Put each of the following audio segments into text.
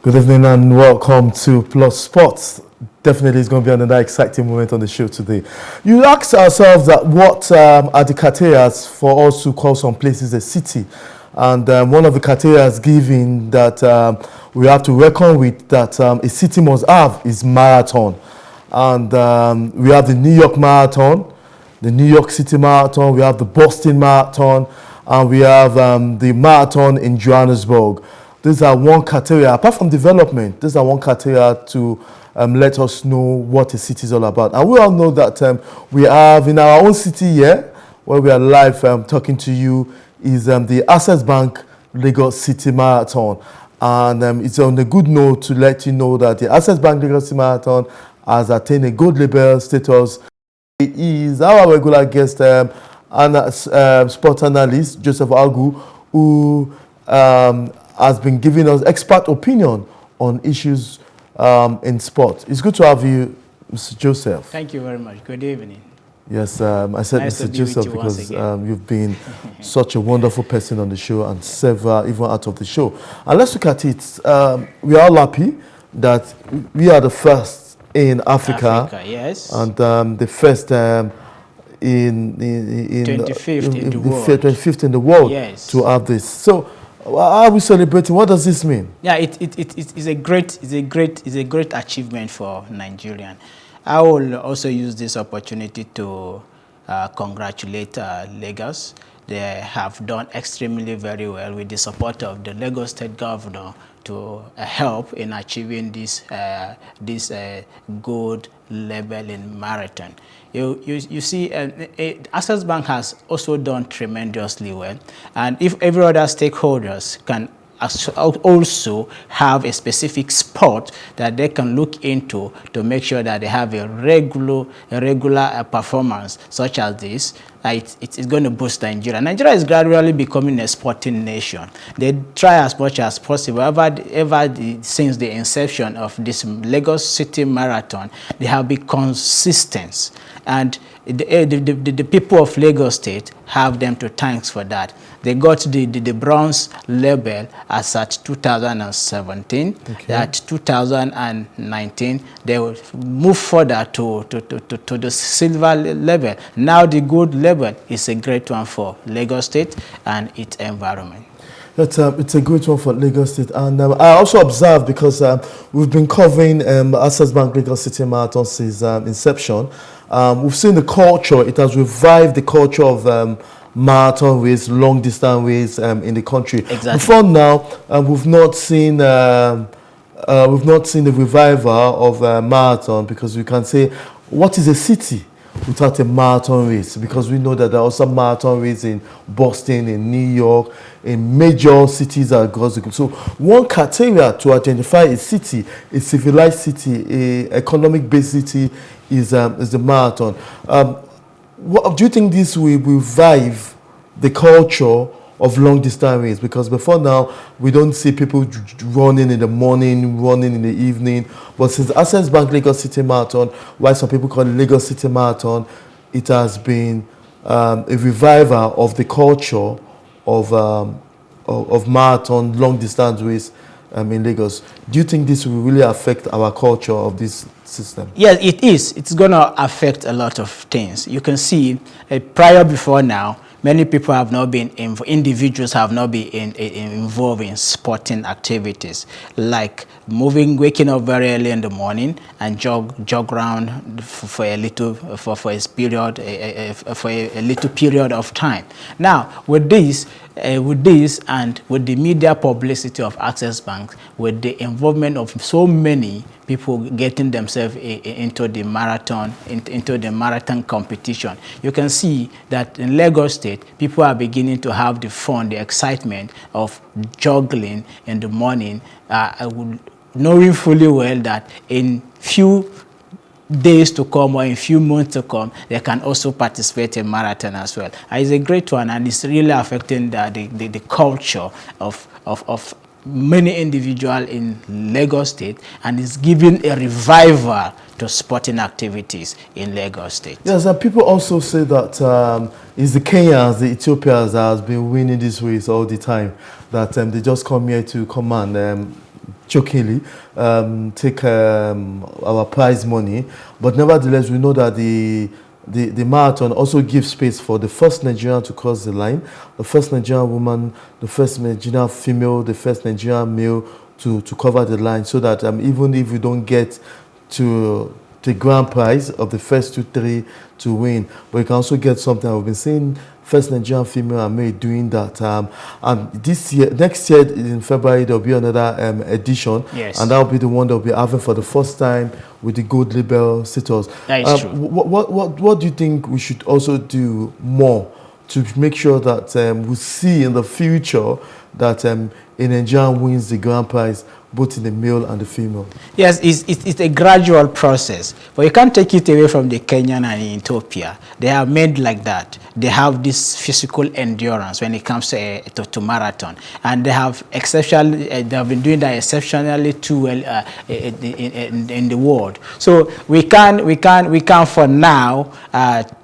Good evening and welcome to Plus Sports. Definitely it's going to be another exciting moment on the show today. You asked ourselves that what are the criteria for us to call some places a city, and one of the criteria given that we have to reckon with that a city must have is marathon. And we have the New York Marathon, the New York City Marathon, we have the Boston Marathon, and we have the marathon in Johannesburg. These are one criteria, apart from development, these are one criteria to let us know what a city is all about. And we all know that we have in our own city here, where we are live talking to you, is the Access Bank Lagos City Marathon. And it's on a good note to let you know that the Access Bank Lagos City Marathon has attained a gold label status. It is our regular guest and sport analyst, Joseph Agwo, who has been giving us expert opinion on issues in sport. It's good to have you, Mr. Joseph. Thank you very much. Good evening. Yes, I said Nice Mr. Joseph because you've been such a wonderful person on the show and several even out of the show. And let's look at it. We are all happy that we are the first in Africa, yes, and the first in 25th in the world yes, to have this. So, are we celebrating? What does this mean? Yeah, it's a great achievement for Nigerian. I will also use this opportunity to congratulate Lagos. They have done extremely very well with the support of the Lagos State Governor to help in achieving this gold level in marathon. You see, Access Bank has also done tremendously well, and if every other stakeholders can also have a specific sport that they can look into to make sure that they have a regular performance such as this, it's going to boost Nigeria. Nigeria is gradually becoming a sporting nation. They try as much as possible. Since the inception of this Lagos City Marathon, they have been consistent. And the people of Lagos State have them to thanks for that. They got the bronze label as at 2017. Okay. At 2019, they will move further to the silver level. Now the gold level is a great one for Lagos State and its environment. It's a great one for Lagos State. And I also observed, because we've been covering Access Bank Lagos City Marathon since inception. We've seen the culture. It has revived the culture of marathon race, long distance race in the country. Exactly. Before now, we've not seen the revival of marathon, because we can say, what is a city without a marathon race? Because we know that there are also marathon races in Boston, in New York, in major cities across the globe. So one criteria to identify a city, a civilized city, a economic-based city, is the marathon. What do you think this will revive the culture of long distance race? Because before now, we don't see people running in the morning, running in the evening. But since Access Bank Lagos City Marathon, why some people call it Lagos City Marathon, it has been a revival of the culture of marathon, long distance race in Lagos. Do you think this will really affect our culture of this system? Yes, it is. It's going to affect a lot of things. You can see before now, many people have not been, individuals have not been involved in sporting activities, like waking up very early in the morning and jog around for a little period of time. Now, with this and with the media publicity of Access Bank, with the involvement of so many people getting themselves into the marathon competition, you can see that in Lagos State, people are beginning to have the fun, the excitement of juggling in the morning, knowing fully well that in few days to come or in few months to come, they can also participate in marathon as well. It's a great one, and it's really affecting the culture of many individuals in Lagos State, and it's giving a revival to sporting activities in Lagos State. Yes, and people also say that it's the Kenyans, the Ethiopians that has been winning this race all the time, that they just come here to come and jokingly take our prize money, but nevertheless we know that the marathon also gives space for the first Nigerian to cross the line, the first Nigerian woman, the first Nigerian female, the first Nigerian male to cover the line, so that even if we don't get to the grand prize of the first 2-3 to win, but you can also get something. We've been seeing first Nigerian female and male doing that, and this year, next year in February, there'll be another edition, yes, and that'll be the one that we'll be having for the first time with the gold label status. That is true. What do you think we should also do more to make sure that we see in the future that a Nigerian wins the grand prize, both in the male and the female? Yes, it's a gradual process, but you can't take it away from the Kenyan and Ethiopia. They are made like that. They have this physical endurance when it comes to marathon, and they have exceptionally. They have been doing that exceptionally too well in the world. So we can for now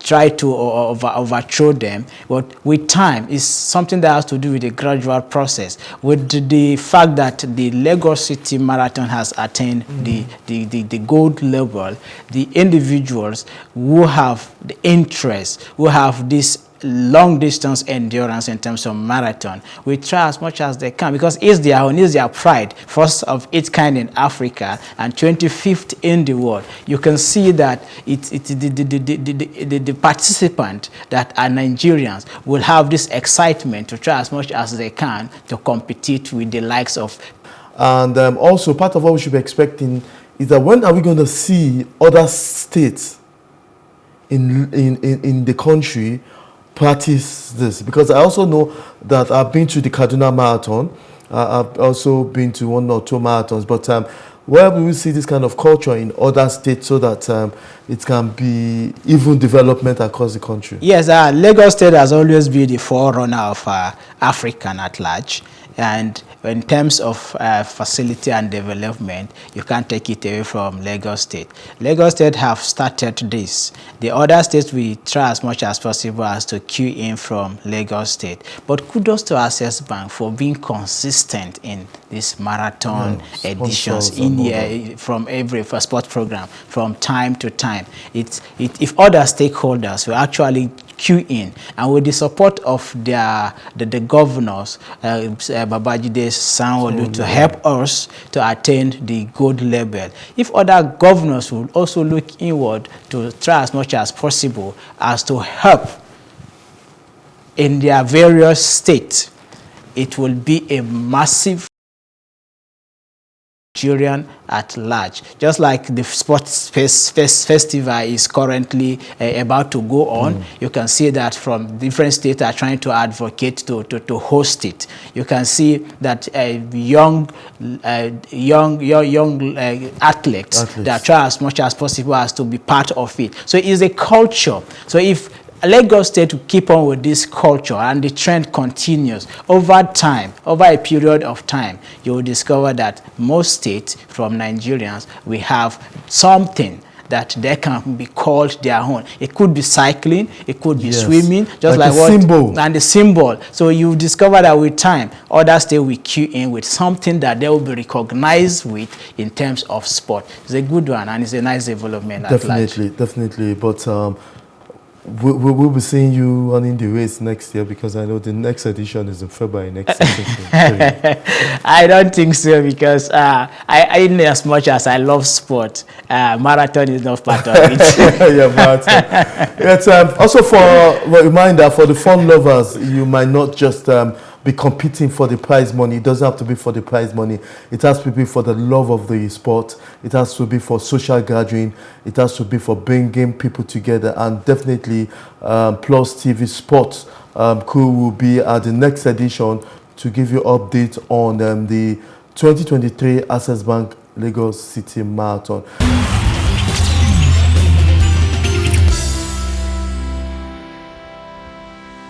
try to overthrow them, but with time, it's something that has to do with the gradual process. With the fact that the Lagos City Marathon has attained the gold level, the individuals who have the interest, who have this long distance endurance in terms of marathon, we try as much as they can, because it's their own, it's their pride, first of its kind in Africa and 25th in the world. You can see that the participant that are Nigerians will have this excitement to try as much as they can to compete with the likes of. And also part of what we should be expecting is that when are we going to see other states in the country practice this? Because I also know that I've been to the Kaduna Marathon. I've also been to 1 or 2 marathons. But where will we see this kind of culture in other states so that it can be even development across the country? Yes, Lagos State has always been the forerunner of African at large. And in terms of facility and development, you can't take it away from Lagos State. Lagos State have started this. The other states we try as much as possible as to cue in from Lagos State. But kudos to Access Bank for being consistent in this marathon editions from every sport program from time to time. If other stakeholders will actually cue in, and with the support of the governors, Babajide Sanwo-Olu, to help us to attain the gold level. If other governors will also look inward to try as much as possible as to help in their various states, it will be a massive Nigerian at large. Just like the sports festival is currently about to go on, you can see that from different states are trying to advocate to host it. You can see that young athletes that try as much as possible as to be part of it. So it is a culture. So if Lagos State to keep on with this culture and the trend continues over time, over a period of time, you will discover that most states from Nigerians, we have something that they can be called their own. It could be cycling, it could be swimming, just like what symbol. And the symbol. So you discover that with time, other states will cue in with something that they will be recognized with in terms of sport. It's a good one and it's a nice development. Definitely. But we'll be seeing you running the race next year, because I know the next edition is in February next year. I don't think so, because in as much as I love sport, marathon is not part of it. Yeah, marathon. It's also for a reminder for the fun lovers, you might not just be competing for the prize money. It doesn't have to be for the prize money. It has to be for the love of the sport. It has to be for social gathering. It has to be for bringing people together. And definitely Plus TV Sports crew will be at the next edition to give you update on the 2023 Access Bank Lagos City Marathon.